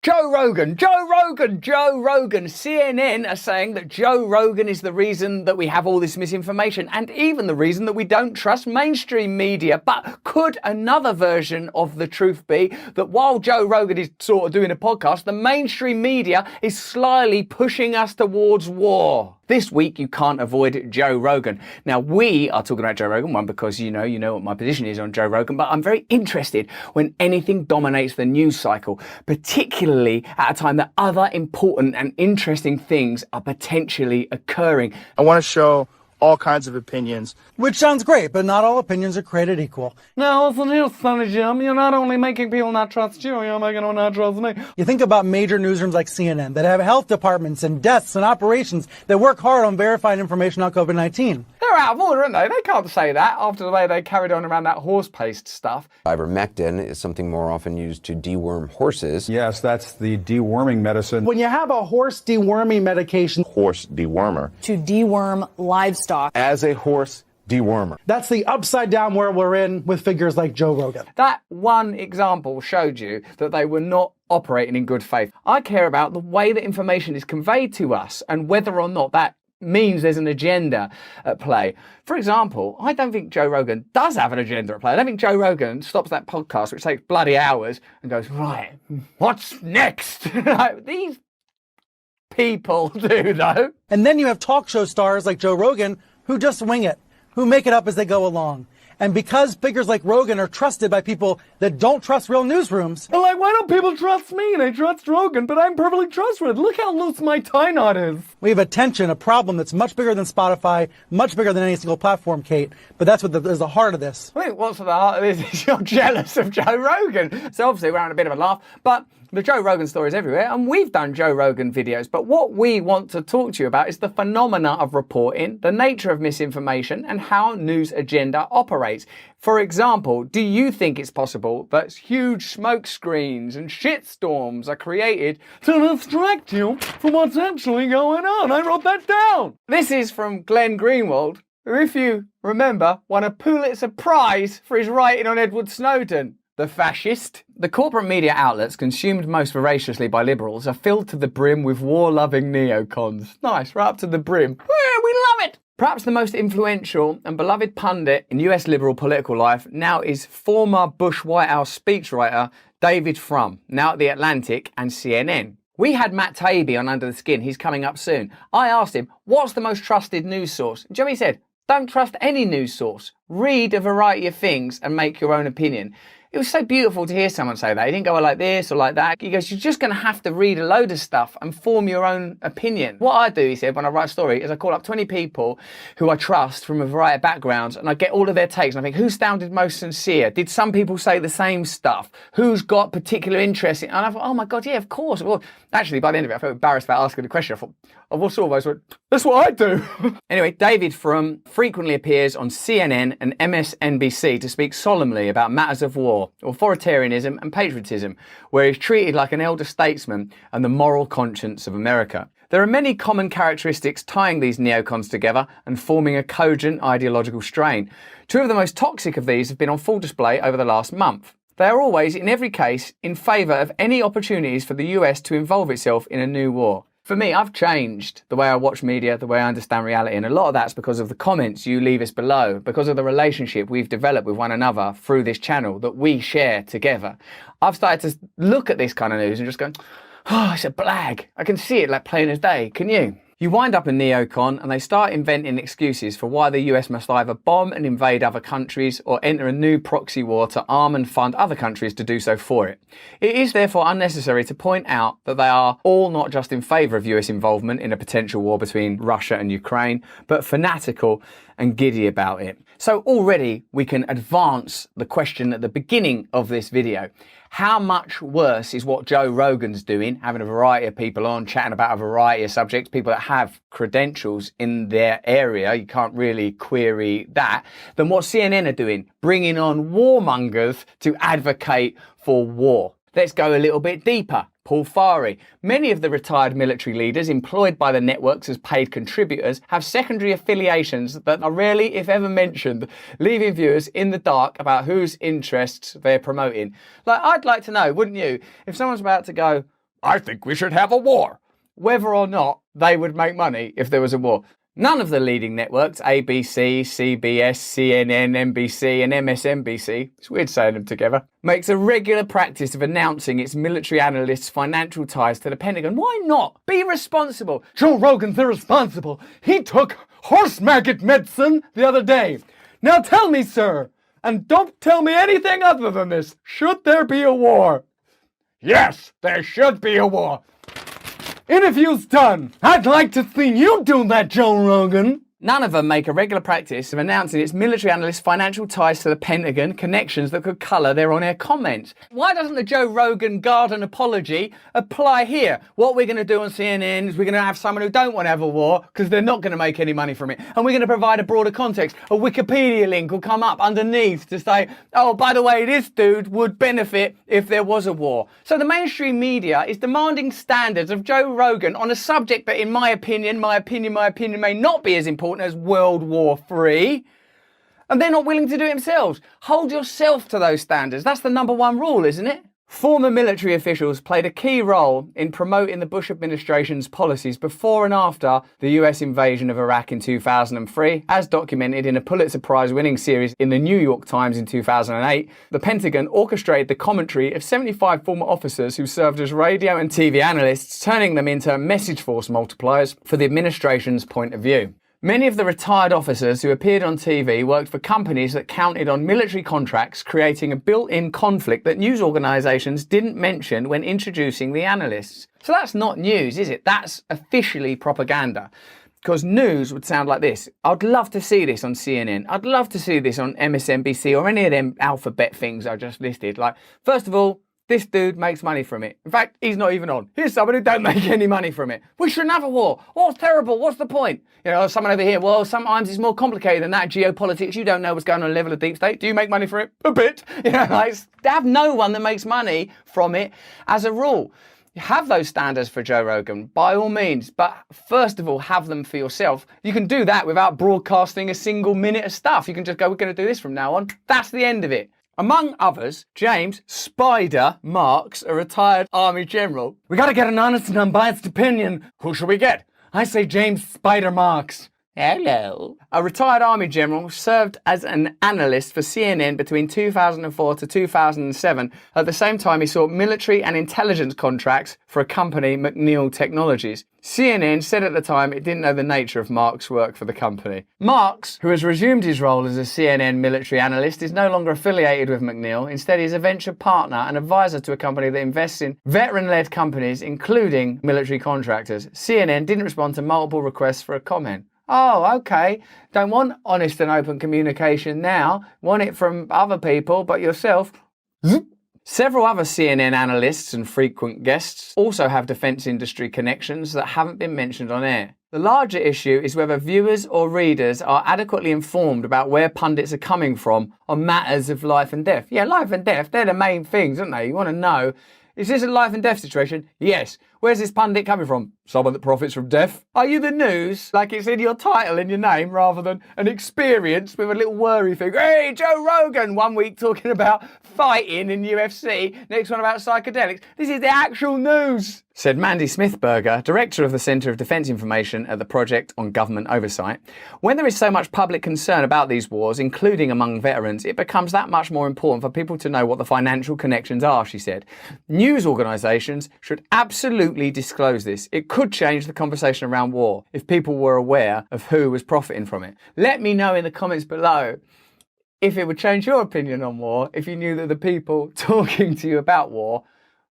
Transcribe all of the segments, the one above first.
Joe Rogan. CNN are saying that Joe Rogan is the reason that we have all this misinformation and even the reason that we don't trust mainstream media. But could another version of the truth be that while Joe Rogan is sort of doing a podcast, the mainstream media is slyly pushing us towards war? This week, you can't avoid Joe Rogan. Now, we are talking about Joe Rogan, one, because you know what my position is on Joe Rogan, but I'm very interested when anything dominates the news cycle, particularly at a time that other important and interesting things are potentially occurring. I want to show all kinds of opinions. Which sounds great, but not all opinions are created equal. No, listen here, Sonny Jim. You're not only making people not trust you, you're making them not trust me. You think about major newsrooms like CNN that have health departments and desks and operations that work hard on verifying information on COVID-19. They're out of order, aren't they? They can't say that after the way they carried on around that horse paste stuff. Ivermectin is something more often used to deworm horses. Yes, that's the deworming medicine. When you have a horse deworming medication, Horse dewormer. To deworm livestock. As a horse dewormer. that's the upside down world we're in with figures like Joe Rogan. That one example showed you that they were not operating in good faith. I care about the way that information is conveyed to us and whether or not that means there's an agenda at play. For example, I don't think Joe Rogan does have an agenda at play. I don't think Joe Rogan stops that podcast, which takes bloody hours, and goes, right, what's next? These people do, though. And then you have talk show stars like Joe Rogan who just wing it, who make it up as they go along. And because figures like Rogan are trusted by people that don't trust real newsrooms. They're like, why don't people trust me? They trust Rogan, but I'm perfectly trustworthy. Look how loose my tie knot is. We have a problem that's much bigger than Spotify, much bigger than any single platform, Kate. But that's what is the heart of this. I think what's at the heart of this is you're jealous of Joe Rogan. So obviously we're having a bit of a laugh, but the Joe Rogan story is everywhere, and we've done Joe Rogan videos, but what we want to talk to you about is the phenomena of reporting, the nature of misinformation, and how news agenda operates. For example, do you think it's possible that huge smoke screens and shitstorms are created To distract you from what's actually going on? I wrote that down. This is from Glenn Greenwald, who, if you remember, won a Pulitzer Prize for his writing on Edward Snowden, the fascist. The corporate media outlets consumed most voraciously by liberals are filled to the brim with war-loving neocons. Nice, right up to the brim. We love it! Perhaps the most influential and beloved pundit in US liberal political life now is former Bush White House speechwriter David Frum, now at The Atlantic and CNN. We had Matt Taibbi on Under the Skin. He's coming up soon. I asked him, what's the most trusted news source? Do you know what he said? Don't trust any news source. Read a variety of things and make your own opinion. It was so beautiful to hear someone say that. He didn't go like this or like that. He goes, you're just going to have to read a load of stuff and form your own opinion. What I do, he said, when I write a story, is I call up 20 people who I trust from a variety of backgrounds, and I get all of their takes, and I think, who sounded most sincere? Did some people say the same stuff? Who's got particular interest in? And I thought, oh my God, yeah, of course. Well, actually, by the end of it, I felt embarrassed about asking the question. I thought, I've also always went, that's what I do. Anyway, David Frum frequently appears on CNN and MSNBC to speak solemnly about matters of war, authoritarianism and patriotism, where he's treated like an elder statesman and the moral conscience of America. There are many common characteristics tying these neocons together and forming a cogent ideological strain. Two of the most toxic of these have been on full display over the last month. They are always, in every case, in favour of any opportunities for the US to involve itself in a new war. For me, I've changed the way I watch media, the way I understand reality, and a lot of that's because of the comments you leave us below, because of the relationship we've developed with one another through this channel that we share together. I've started to look at this kind of news and just go, oh, it's a blag. I can see it like plain as day. Can you? You wind up a neocon and they start inventing excuses for why the US must either bomb and invade other countries or enter a new proxy war to arm and fund other countries to do so for it. It is therefore unnecessary to point out that they are all not just in favour of US involvement in a potential war between Russia and Ukraine, but fanatical and giddy about it. So already we can advance the question at the beginning of this video. How much worse is what Joe Rogan's doing, having a variety of people on, chatting about a variety of subjects, people that have credentials in their area, you can't really query that, than what CNN are doing, bringing on warmongers to advocate for war. Let's go a little bit deeper. Paul Fari. Many of the retired military leaders employed by the networks as paid contributors have secondary affiliations that are rarely, if ever, mentioned, leaving viewers in the dark about whose interests they're promoting. Like, I'd like to know, wouldn't you, if someone's about to go, I think we should have a war. Whether or not they would make money if there was a war. None of the leading networks, ABC, CBS, CNN, NBC and MSNBC, it's weird saying them together, makes a regular practice of announcing its military analysts' financial ties to the Pentagon. Why not? Be responsible. Joe Rogan's irresponsible. He took horse maggot medicine the other day. Now tell me, sir, and don't tell me anything other than this, should there be a war? Yes, there should be a war. Interview's done. I'd like to see you do that, Joe Rogan. None of them make a regular practice of announcing its military analysts' financial ties to the Pentagon, connections that could colour their on-air comments. Why doesn't the Joe Rogan garden apology apply here? What we're going to do on CNN is we're going to have someone who don't want to have a war because they're not going to make any money from it. And we're going to provide a broader context. A Wikipedia link will come up underneath to say, oh, by the way, this dude would benefit if there was a war. So the mainstream media is demanding standards of Joe Rogan on a subject that, in my opinion, may not be as important as World War III, and they're not willing to do it themselves. Hold yourself to those standards. That's the number one rule, isn't it? Former military officials played a key role in promoting the Bush administration's policies before and after the US invasion of Iraq in 2003, as documented in a Pulitzer Prize-winning series in the New York Times in 2008. The Pentagon orchestrated the commentary of 75 former officers who served as radio and TV analysts, turning them into message force multipliers for the administration's point of view. Many of the retired officers who appeared on TV worked for companies that counted on military contracts, creating a built-in conflict that news organisations didn't mention when introducing the analysts. So that's not news, is it? That's officially propaganda. Because news would sound like this. I'd love to see this on CNN. I'd love to see this on MSNBC or any of them alphabet things I just listed. Like, first of all, this dude makes money from it. In fact, he's not even on. Here's someone who don't make any money from it. We shouldn't have a war. Oh, it's terrible. What's the point? You know, someone over here, well, sometimes it's more complicated than that. Geopolitics, you don't know what's going on at the level of deep state. Do you make money from it? A bit. You know, like, have no one that makes money from it as a rule. You have those standards for Joe Rogan, by all means, but first of all, have them for yourself. You can do that without broadcasting a single minute of stuff. You can just go, we're going to do this from now on. That's the end of it. Among others, James Spider Marks, a retired Army general. We gotta get an honest and unbiased opinion. Who should we get? I say James Spider Marks. Hello. A retired Army general served as an analyst for CNN between 2004 to 2007. At the same time, he sought military and intelligence contracts for a company, McNeil Technologies. CNN said at the time it didn't know the nature of Marks' work for the company. Marks, who has resumed his role as a CNN military analyst, is no longer affiliated with McNeil. Instead, he's a venture partner and advisor to a company that invests in veteran-led companies, including military contractors. CNN didn't respond to multiple requests for a comment. Oh, okay. Don't want honest and open communication now. Want it from other people, but yourself. Several other CNN analysts and frequent guests also have defence industry connections that haven't been mentioned on air. The larger issue is whether viewers or readers are adequately informed about where pundits are coming from on matters of life and death. Yeah, life and death, they're the main things, aren't they? You want to know, is this a life and death situation? Yes. Where's this pundit coming from? Someone that profits from death. Are you the news? Like it's in your title, in your name, rather than an experience with a little worry thing. Hey, Joe Rogan, 1 week talking about fighting in UFC, next one about psychedelics. This is the actual news, said Mandy Smithberger, director of the Centre of Defence Information at the Project on Government Oversight. When there is so much public concern about these wars, including among veterans, it becomes that much more important for people to know what the financial connections are, she said. News organisations should absolutely disclose this. It could change the conversation around war if people were aware of who was profiting from it. Let me know in the comments below if it would change your opinion on war if you knew that the people talking to you about war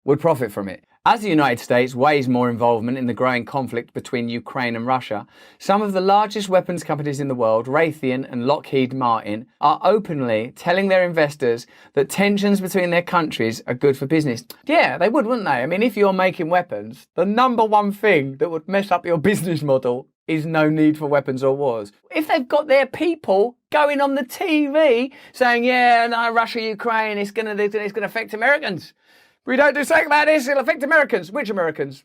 would profit from it. As the United States weighs more involvement in the growing conflict between Ukraine and Russia, some of the largest weapons companies in the world, Raytheon and Lockheed Martin, are openly telling their investors that tensions between their countries are good for business. Yeah, they would, wouldn't they? I mean, if you're making weapons, the number one thing that would mess up your business model is no need for weapons or wars. If they've got their people going on the TV saying, yeah, no, Russia, Ukraine, it's going to affect Americans. We don't do something about this, it'll affect Americans. Which Americans?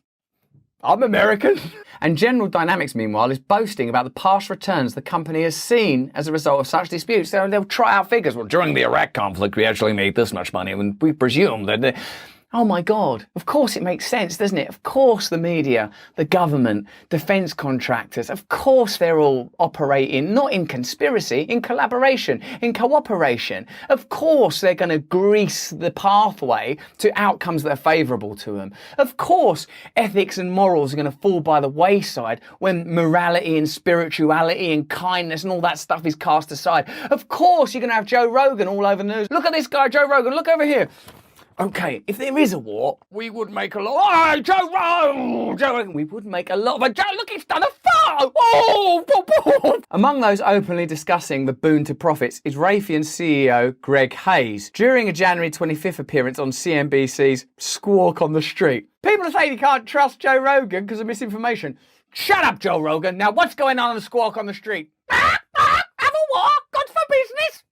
I'm American. And General Dynamics, meanwhile, is boasting about the past returns the company has seen as a result of such disputes. They'll try out figures. Well, during the Iraq conflict, we actually made this much money, and we presume that... Oh my God. Of course it makes sense, doesn't it? Of course the media, the government, defence contractors, of course they're all operating not in conspiracy, in collaboration, in cooperation. Of course they're going to grease the pathway to outcomes that are favourable to them. Of course ethics and morals are going to fall by the wayside when morality and spirituality and kindness and all that stuff is cast aside. Of course you're going to have Joe Rogan all over the news. Look at this guy, Joe Rogan, look over here. Okay, if there is a war, we would make a lot. Oh, Joe, we would make a lot of. Joe, look, it's done a fire. Oh. Among those openly discussing the boon to profits is Raytheon CEO Greg Hayes during a January 25th appearance on CNBC's Squawk on the Street. People are saying you can't trust Joe Rogan because of misinformation. Shut up, Joe Rogan. Now, what's going on the Squawk on the Street? Have a war? Good for business?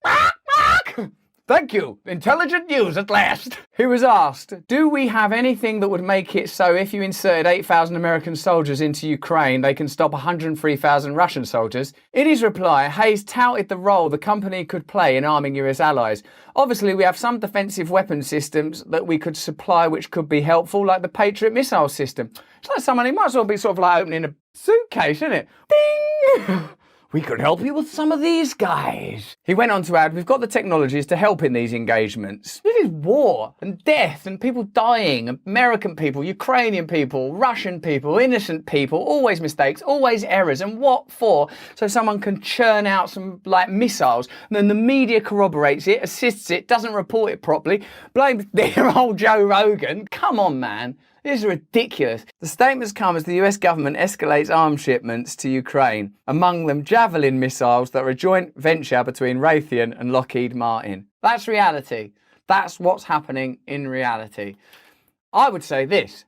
Thank you. Intelligent news at last. He was asked, do we have anything that would make it so if you inserted 8,000 American soldiers into Ukraine, they can stop 103,000 Russian soldiers? In his reply, Hayes touted the role the company could play in arming US allies. Obviously, we have some defensive weapon systems that we could supply which could be helpful, like the Patriot missile system. It's like someone, it might as well be sort of like opening a suitcase, isn't it? Ding! We could help you with some of these guys. He went on to add, we've got the technologies to help in these engagements. This is war and death and people dying, American people, Ukrainian people, Russian people, innocent people, always mistakes, always errors. And what for? So someone can churn out some like missiles and then the media corroborates it, assists it, doesn't report it properly, blames dear old Joe Rogan. Come on, man. This is ridiculous. The statements come as the US government escalates arms shipments to Ukraine, among them Javelin missiles that are a joint venture between Raytheon and Lockheed Martin. That's reality. That's what's happening in reality. I would say this,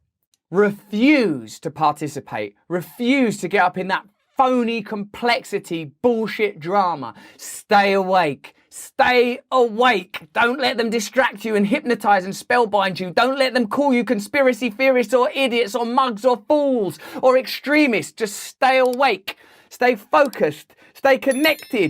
refuse to participate, refuse to get up in that phony complexity bullshit drama. Stay awake. Stay awake. Don't let them distract you and hypnotise and spellbind you. Don't let them call you conspiracy theorists or idiots or mugs or fools or extremists. Just stay awake. Stay focused. Stay connected.